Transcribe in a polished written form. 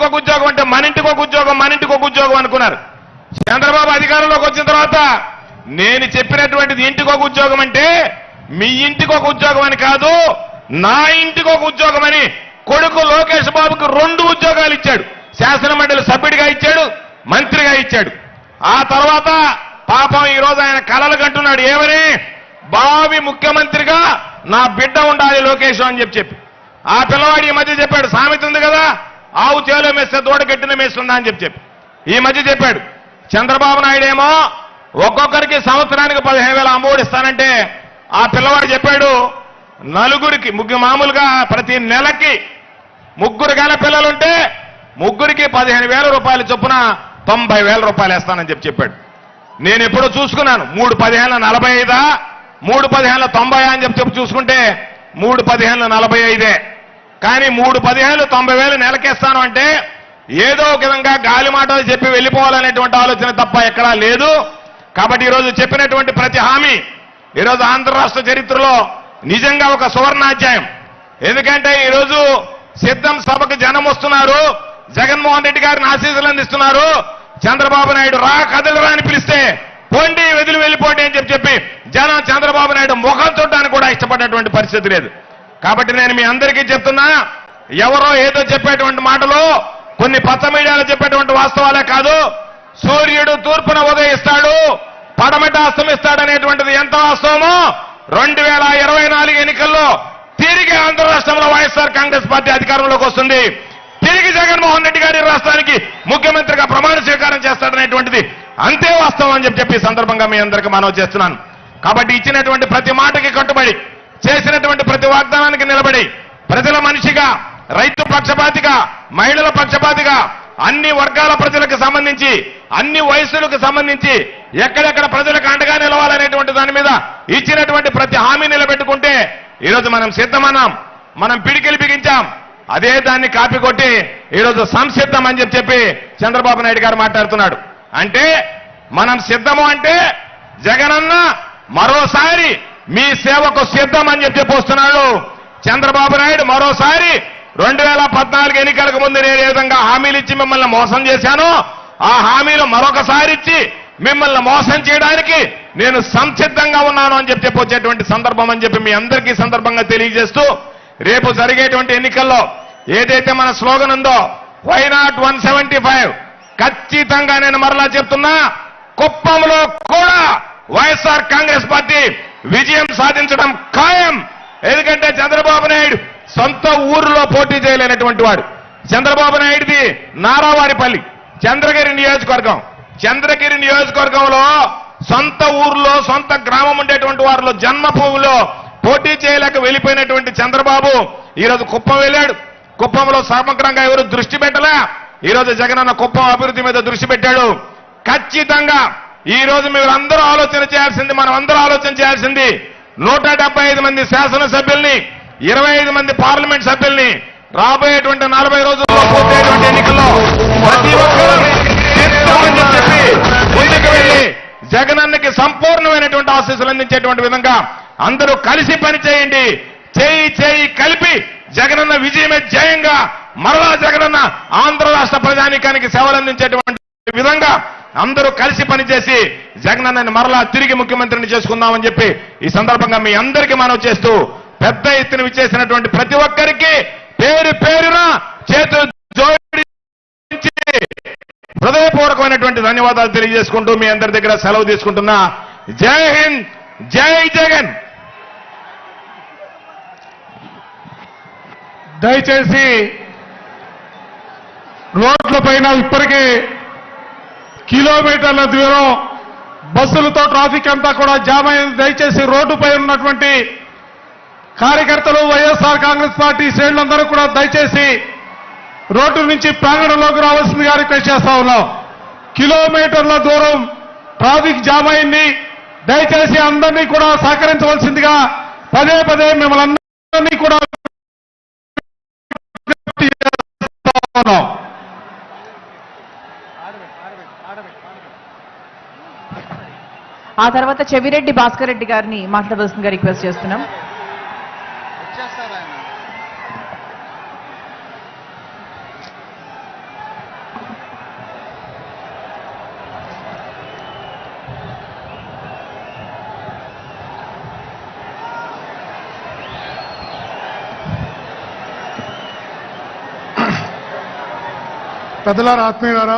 ఒక ఉద్యోగం అంటే మన ఇంటికి ఒక ఉద్యోగం, మన ఇంటికి ఒక ఉద్యోగం అనుకున్నారు. చంద్రబాబు అధికారంలోకి వచ్చిన తర్వాత నేను చెప్పినటువంటిది ఇంటికి ఒక ఉద్యోగం అంటే మీ ఇంటికి ఒక ఉద్యోగం అని కాదు, నా ఇంటికి ఒక ఉద్యోగం అని కొడుకు లోకేష్ బాబుకు 2 ఉద్యోగాలు ఇచ్చాడు. శాసనమండలి సభ్యుడిగా ఇచ్చాడు, మంత్రిగా ఇచ్చాడు. ఆ తర్వాత పాపం ఈ రోజు ఆయన కలలు కంటున్నాడు. ఏమని? బావి ముఖ్యమంత్రిగా నా బిడ్డ ఉండాలి లోకేష్ అని చెప్పి ఆ పిల్లవాడు ఈ మధ్య చెప్పాడు. సామెత ఉంది కదా, ఆవు చేలో మేస్తే దూడ గట్టిన మేస్తుందా అని చెప్పి ఈ మధ్య చెప్పాడు. చంద్రబాబు నాయుడు ఏమో ఒక్కొక్కరికి సంవత్సరానికి 15,000 అమ్మఒడి ఇస్తానంటే ఆ పిల్లవాడు చెప్పాడు నలుగురికి మామూలుగా ప్రతి నెలకి 3 గల పిల్లలుంటే ముగ్గురికి 15,000 రూపాయల చొప్పున 90,000 రూపాయలు వేస్తానని చెప్పాడు. నేను ఎప్పుడో చూసుకున్నాను. 3 15 45 3 15 90 అని చెప్పి చూసుకుంటే 3 15 45. కానీ 3 15 90,000 నెలకేస్తాను అంటే ఏదో ఒక విధంగా గాలి మాటలు చెప్పి వెళ్ళిపోవాలనేటువంటి ఆలోచన తప్ప ఎక్కడా లేదు. కాబట్టి ఈరోజు చెప్పినటువంటి ప్రతి హామీ ఈరోజు ఆంధ్ర రాష్ట్ర చరిత్రలో నిజంగా ఒక సువర్ణాధ్యాయం. ఎందుకంటే ఈరోజు సిద్ధం సభకు జనం వస్తున్నారు, జగన్మోహన్ రెడ్డి గారిని ఆశీస్సులు అందిస్తున్నారు. చంద్రబాబు నాయుడు రా కదలరా అని పిలిస్తే పోండి వదిలి వెళ్ళిపోండి అని చెప్పి జనం చంద్రబాబు నాయుడు ముఖం చూడడానికి కూడా ఇష్టపడేటువంటి పరిస్థితి లేదు. కాబట్టి నేను మీ అందరికీ చెప్తున్నా, ఎవరో ఏదో చెప్పేటువంటి మాటలు కొన్ని పచ్చ మీడియాలో చెప్పేటువంటి వాస్తవాలే కాదు. సూర్యుడు తూర్పున ఉదయిస్తాడు, పడమట అస్తమిస్తాడనేటువంటిది ఎంత వాస్తవమో 2024 ఎన్నికల్లో తిరిగి ఆంధ్ర రాష్ట్రంలో వైఎస్ఆర్ కాంగ్రెస్ పార్టీ అధికారంలోకి వస్తుంది. తిరిగి జగన్మోహన్ రెడ్డి గారి రాష్ట్రానికి ముఖ్యమంత్రిగా ప్రమాణ స్వీకారం చేస్తాడనేటువంటిది అంతే వాస్తవం అని చెప్పి సందర్భంగా మీ అందరికీ మనవి చేస్తున్నాను. కాబట్టి ఇచ్చినటువంటి ప్రతి మాటకి కట్టుబడి, చేసినటువంటి ప్రతి వాగ్దానానికి నిలబడి, ప్రజల మనిషిగా, రైతు పక్షపాతిగా, మహిళల పక్షపాతిగా, అన్ని వర్గాల ప్రజలకు సంబంధించి, అన్ని వయసులకు సంబంధించి ఎక్కడెక్కడ ప్రజలకు అండగా నిలవాలనేటువంటి దాని మీద ఇచ్చినటువంటి ప్రతి హామీ నిలబెట్టుకుంటే ఈరోజు మనం సిద్ధమన్నాం, మనం పిడికిలు బిగించాం. అదే దాన్ని కాపీ కొట్టి ఈరోజు సంసిద్ధం అని చెప్పి చంద్రబాబు నాయుడు గారు మాట్లాడుతున్నాడు. అంటే మనం సిద్ధము అంటే జగనన్న మరోసారి మీ సేవకు సిద్ధం అని చెప్పి వస్తున్నాడు. చంద్రబాబు నాయుడు మరోసారి 2014 ఎన్నికలకు ముందు నేను ఏ విధంగా హామీలు ఇచ్చి మిమ్మల్ని మోసం చేశానో ఆ హామీలు మరొకసారి ఇచ్చి మిమ్మల్ని మోసం చేయడానికి నేను సంసిద్ధంగా ఉన్నాను అని చెప్పి వచ్చేటువంటి సందర్భం అని చెప్పి మీ అందరికీ సందర్భంగా తెలియజేస్తూ, రేపు జరిగేటువంటి ఎన్నికల్లో ఏదైతే మన స్లోగన్ ఉందో వై నాట్ 175, ఖచ్చితంగా నేను మరలా చెప్తున్నా, కుప్పంలో కూడా వైఎస్ఆర్ కాంగ్రెస్ పార్టీ విజయం సాధించడం ఖాయం. ఎందుకంటే చంద్రబాబు నాయుడు సొంత ఊరిలో పోటీ చేయలేనటువంటి వాడు. చంద్రబాబు నాయుడిది నారావారిపల్లి చంద్రగిరి నియోజకవర్గం. చంద్రగిరి నియోజకవర్గంలో సొంత ఊర్లో, సొంత గ్రామం ఉండేటువంటి వారిలో జన్మభూమిలో పోటీ చేయలేక వెళ్ళిపోయినటువంటి చంద్రబాబు ఈరోజు కుప్పం వెళ్ళాడు. కుప్పంలో సమగ్రంగా ఎవరు దృష్టి పెట్టలే. ఈరోజు జగనన్న కుప్పం అభివృద్ధి మీద దృష్టి పెట్టాడు. ఖచ్చితంగా ఈ రోజు మీరు అందరూ ఆలోచన చేయాల్సింది, మనం అందరూ ఆలోచన చేయాల్సింది 175 మంది శాసనసభ్యుల్ని, 25 మంది పార్లమెంట్ సభ్యుల్ని రాబోయేటువంటి 40 రోజుల్లో పూర్తయ్యేటువంటి ఎన్నికల్లో ప్రతి ఒక్కరూ సిద్ధమని చెప్పి ముందుకు వెళ్ళి జగనన్నకి సంపూర్ణమైనటువంటి ఆశీస్సులు అందించేటువంటి విధంగా అందరూ కలిసి పనిచేయండి. చేయి కలిపి జగనన్న విజయమే జయంగా మరలా జగనన్న ఆంధ్ర రాష్ట్ర ప్రజానీకానికి సేవలు అందించేటువంటి విధంగా అందరూ కలిసి పనిచేసి జగనన్నని మరలా తిరిగి ముఖ్యమంత్రిని చేసుకుందామని చెప్పి ఈ సందర్భంగా మీ అందరికీ మనవి చేస్తూ, పెద్ద ఎత్తున విచ్చేసినటువంటి ప్రతి ఒక్కరికి పేరు పేరున చేతులు జోడించి హృదయపూర్వకమైనటువంటి ధన్యవాదాలు తెలియజేసుకుంటూ మీ అందరి దగ్గర సెలవు తీసుకుంటున్నా. జై హింద్, జై జగన్. దయచేసి రోడ్ల పైన ఇప్పటికే కిలోమీటర్ల దూరం బస్సులతో ట్రాఫిక్ అంతా కూడా జామ్ అయింది. దయచేసి రోడ్డుపై ఉన్నటువంటి కార్యకర్తలు, వైఎస్ఆర్ కాంగ్రెస్ పార్టీ శ్రేణులందరూ కూడా దయచేసి రోడ్డు నుంచి ప్రాంగణంలోకి రావాల్సిందిగా రిక్వెస్ట్ చేస్తా ఉన్నాం. కిలోమీటర్ల దూరం ట్రాఫిక్ జామ్ అయింది. దయచేసి అందరినీ కూడా సహకరించవలసిందిగా పదే పదే మిమ్మల్ని అందరినీ కూడా ఆ తర్వాత చెవిరెడ్డి భాస్కర్ రెడ్డి గారిని మాట్లాడవలసిందిగా రిక్వెస్ట్ చేస్తున్నాం. పెద్దలారా, ఆత్మీయులారా,